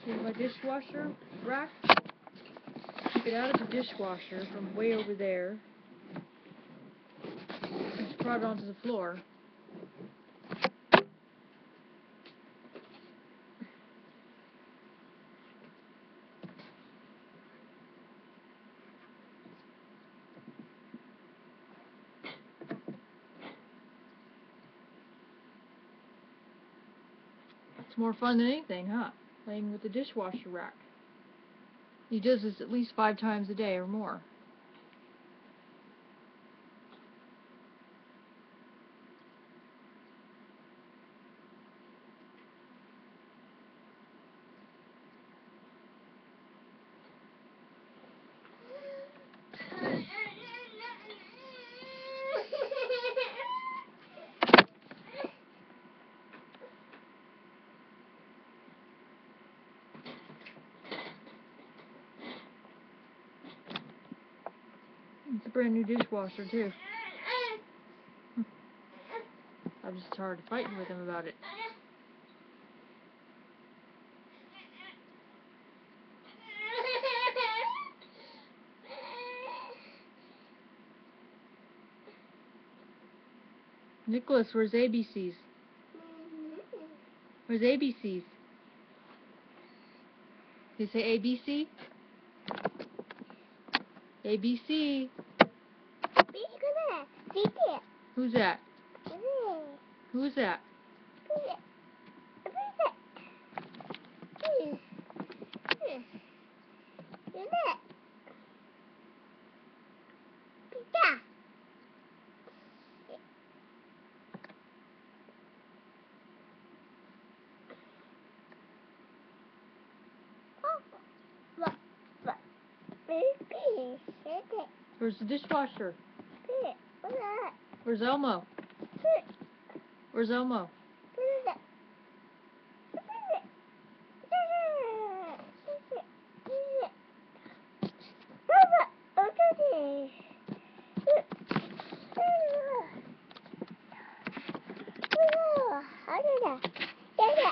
with my dishwasher rack. Took it out of the dishwasher from way over there. Just brought it onto the floor. It's more fun than anything, huh? Playing with the dishwasher rack. He does this at least 5 times a day or more. It's a brand new dishwasher too. I'm just tired of fighting with him about it. Nicholas, where's ABCs? Where's ABCs? Did you say ABC? ABC. Who's that? Who's that? Where's the dishwasher? Where's Elmo? Where's Elmo? Ada.